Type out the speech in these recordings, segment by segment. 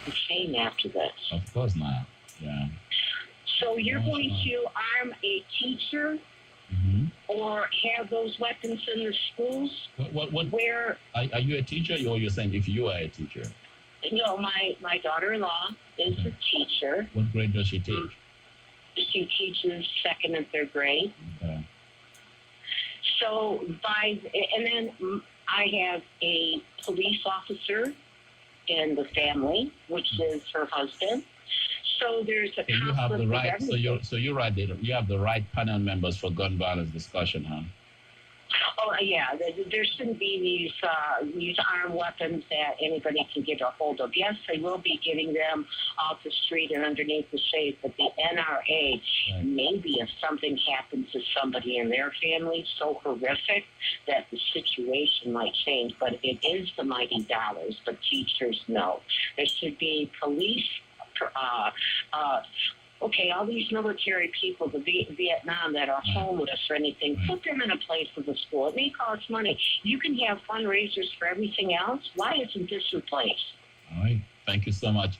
the same after this. Of course not. Yeah. So you're going to arm a teacher or have those weapons in the schools? What where are you a teacher, or you're saying if you are a teacher? No, my daughter-in-law is a teacher. What grade does she teach? She teaches second and third grade. Okay. So and then I have a police officer in the family, which is her husband. So there's a you have the right. So you're right. You have the right panel members for gun violence discussion, huh? Oh yeah, there shouldn't be these armed weapons that anybody can get a hold of. Yes, they will be getting them off the street and underneath the safe, but the NRA, maybe if something happens to somebody in their family so horrific that the situation might change. But it is the mighty dollars. But teachers, no. There should be police. Okay, all these military people, the Vietnam that are homeless or anything, put them in a place of a school. It may cost money. You can have fundraisers for everything else. Why isn't this in place? All right. Thank you so much.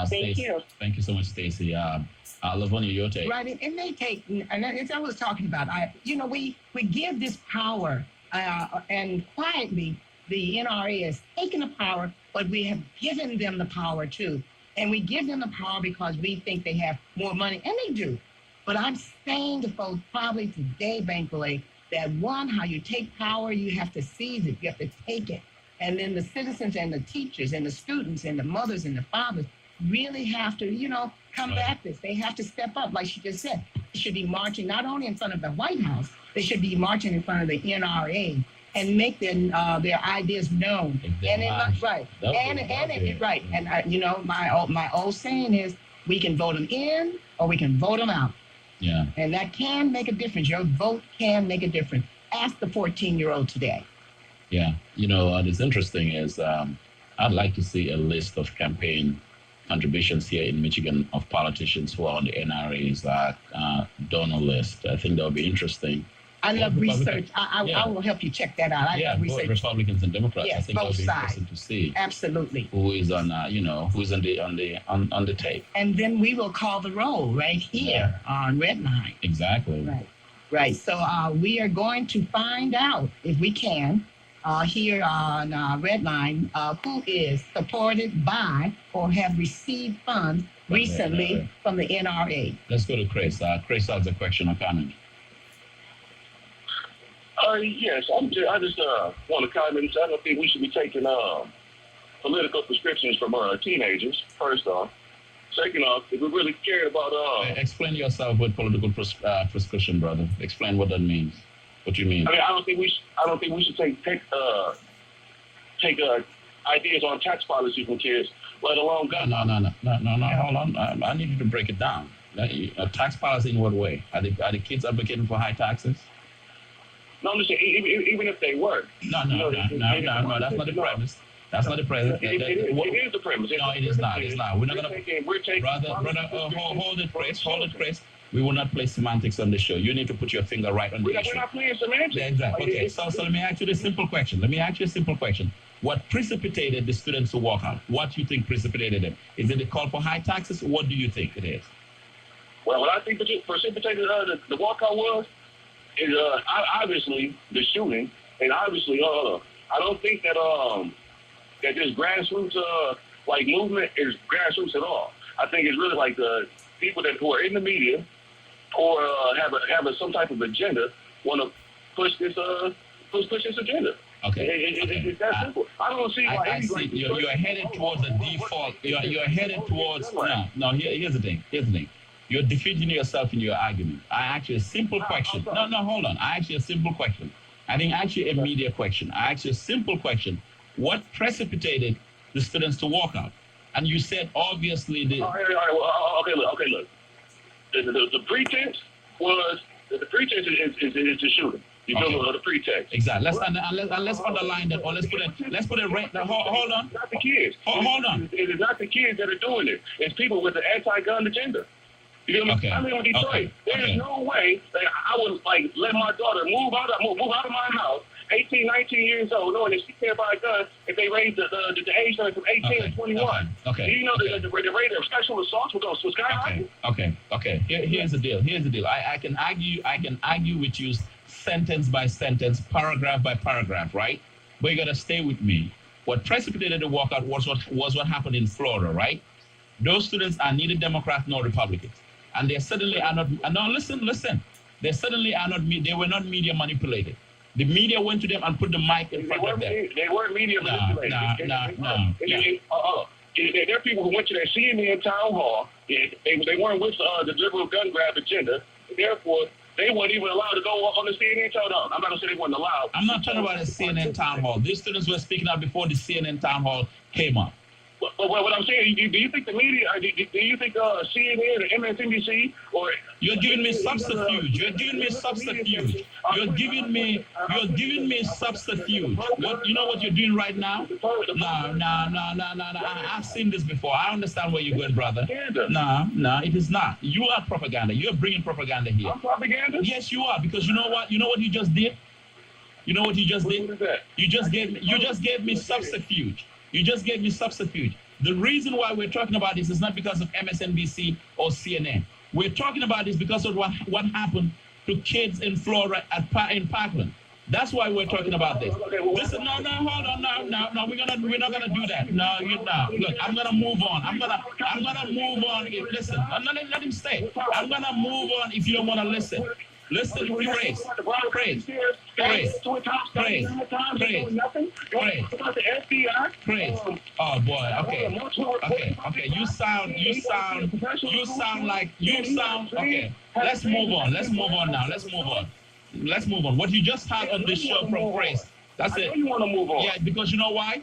Thank you. Thank you so much, Stacey. Lavonia, your take. Right, and they take, and as I was talking about, we give this power, and quietly the NRA has taken the power, but we have given them the power too. And we give them the power because we think they have more money, and they do. But I'm saying to folks probably today, Bankley, that one, how you take power, you have to seize it, you have to take it. And then the citizens and the teachers and the students and the mothers and the fathers really have to, combat this. They have to step up, like she just said. They should be marching not only in front of the White House, they should be marching in front of the NRA and make their ideas known. And my old saying is, we can vote them in or we can vote them out. Yeah. And that can make a difference. Your vote can make a difference. Ask the 14-year-old today. Yeah. What's interesting is I'd like to see a list of campaign contributions here in Michigan of politicians who are on the NRA's donor list. I think that would be interesting. I love research. I will help you check that out. I love research. Both Republicans and Democrats. Yes, I think that would be interesting to see. Absolutely. Who is on, who's on the tape. And then we will call the roll right here on Redline. Exactly. Right. So we are going to find out, if we can, here on Redline, who is supported by or have received funds recently from the NRA. Let's go to Chris. Chris has a question or comment. Yes, I just want to comment. I don't think we should be taking political prescriptions from teenagers, first off. Second off, if we really cared about... Explain yourself with political prescription, brother. Explain what that means. What you mean? I don't think we should take ideas on tax policy from kids, let alone gun. No. Hold on. I need you to break it down. Tax policy in what way? Are the kids advocating for high taxes? No, I'm just saying, even if they were. No, that's not the premise. That's not the premise. It is the premise. No, it is not. It's not. We're not going to... Brother, hold it, Chris. We will not play semantics on the show. You need to put your finger right on the issue. We're not playing semantics. Yeah, exactly. Okay, so let me ask you a simple question. What precipitated the students to walk out? What do you think precipitated them? Is it the call for high taxes? What do you think it is? Well, what I think precipitated the walkout was is obviously the shooting, and obviously I don't think that that this grassroots movement is grassroots at all. I think it's really like the people who are in the media or have some type of agenda want to push this agenda. Okay. It's that simple. I don't see why. I see. You're headed towards a default. You're headed towards. No. Here's the thing. You're defeating yourself in your argument. I ask you a simple question. No, hold on. I ask you a simple question. I didn't ask you a media question. I asked you a simple question. What precipitated the students to walk out? And you said obviously the... All right. Okay, look. The pretense was... The pretense is the shooting. You feel the pretext. Exactly. Let's underline that, or let's put it right now. Hold on. It's not the kids. Hold on. It is not the kids that are doing it. It's people with an anti-gun agenda. You know what I mean? I live in Detroit. There's no way that I would let my daughter move out of my house 18, 19 years old, knowing that she can't buy a gun if they raise the age limit from 18 to 21. Okay. Do you know that the rate of sexual assaults will go skyrocket? Okay. Here's the deal. I can argue with you sentence by sentence, paragraph by paragraph, right? But you gotta stay with me. What precipitated the walkout was what happened in Florida, right? Those students are neither Democrats nor Republicans, and they certainly are not. No, listen. They certainly are not. They were not media manipulated. The media went to them and put the mic in front of them. They weren't media manipulated. No. There are people who went to that CNN town hall. They weren't with the liberal gun grab agenda. Therefore, they weren't even allowed to go on the CNN town hall. I'm not going to say they weren't allowed. I'm not talking about a CNN town hall. These students were speaking out before the CNN town hall came up. But what I'm saying, do you think the media, do you think CNN or MSNBC or... You're giving me subterfuge. You're giving me subterfuge. What, you know what you're doing right now? No. I've seen this before. I understand where you're going, brother. No, it is not. You are propaganda. You're bringing propaganda here. I'm propaganda? Yes, you are. Because you know what? You know what you just did? You know what you just did? What is that? You just gave me subterfuge. You just gave me subterfuge. The reason why we're talking about this is not because of MSNBC or CNN. We're talking about this because of what happened to kids in Florida in Parkland. That's why we're talking about this. Listen, hold on, no. We're not gonna do that. No, look, I'm gonna move on. I'm gonna move on. Listen, let him stay. I'm gonna move on if you don't wanna listen. Listen, praise. Oh boy, okay. You sound like okay. Let's move on now. Let's move on. What you just had on this show from Praise, that's it. You want to move on? Yeah, because you know why?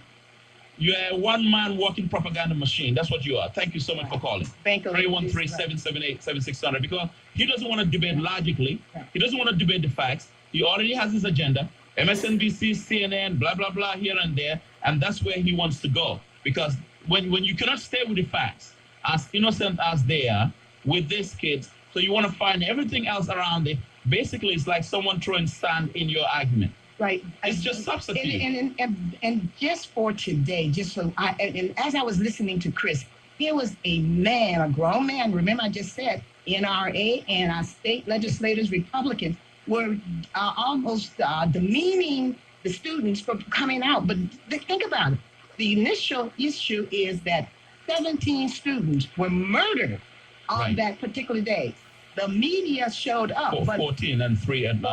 You're a one-man walking propaganda machine. That's what you are. Thank you so much for calling. 313-778-7600. Because he doesn't want to debate logically. He doesn't want to debate the facts. He already has his agenda. MSNBC, CNN, blah, blah, blah, here and there. And that's where he wants to go. Because when you cannot stay with the facts, as innocent as they are, with these kids, so you want to find everything else around it. Basically, it's like someone throwing sand in your argument. Right. It's just substitute. And just for today, as I was listening to Chris, there was a grown man, remember I just said, NRA and our state legislators, Republicans, were almost demeaning the students for coming out. But think about it. The initial issue is that 17 students were murdered on that particular day. The media showed up. 14 and 3 and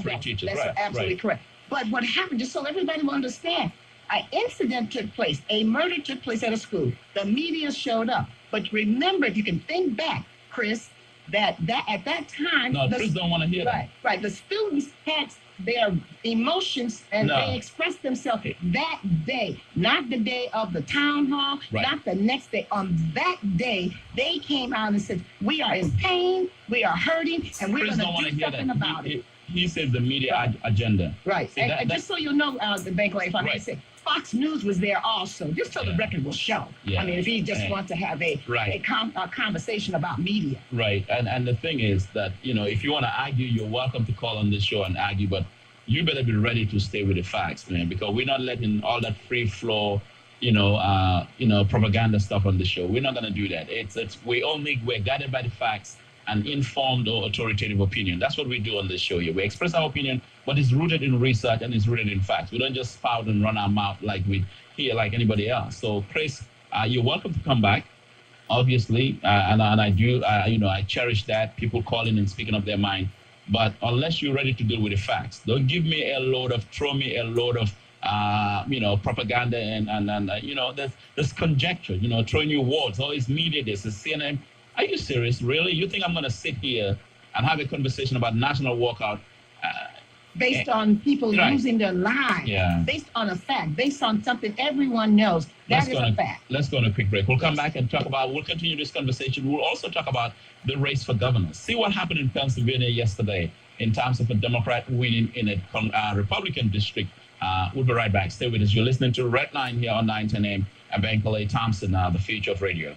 3 teachers. That's absolutely correct. But what happened, just so everybody will understand, an incident took place, a murder took place at a school. The media showed up. But remember, if you can think back, Chris, that at that time... No, Chris don't want to hear that. Right. The students had their emotions and they expressed themselves that day, not the day of the town hall, not the next day. On that day, they came out and said, we are in pain, we are hurting, and we're going to do something about it. He said the media agenda. Right. See, and just so you know, the bank, if I may say, Fox News was there also, just so the record will show. Yeah. I mean, if he just wants to have a conversation about media. Right. And the thing is that, if you want to argue, you're welcome to call on this show and argue, but you better be ready to stay with the facts, man, because we're not letting all that free flow, propaganda stuff on the show. We're not going to do that. We're guided by the facts and informed or authoritative opinion. That's what we do on this show here. We express our opinion, but it's rooted in research and it's rooted in facts. We don't just spout and run our mouth like anybody else. So, Chris, you're welcome to come back, obviously, and I do. I cherish that, people calling and speaking up their mind. But unless you're ready to deal with the facts, don't throw me a load of propaganda and there's conjecture, throwing you words. Oh, it's media, this is CNN. Are you serious, really? You think I'm going to sit here and have a conversation about national walkout? Based on people losing their lives, based on a fact, based on something everyone knows. That is a fact. Let's go on a quick break. We'll come back and we'll continue this conversation. We'll also talk about the race for governor. See what happened in Pennsylvania yesterday in terms of a Democrat winning in a Republican district. We'll be right back. Stay with us. You're listening to Red Line here on 910 AM and Ben Calais Thompson, the future of radio.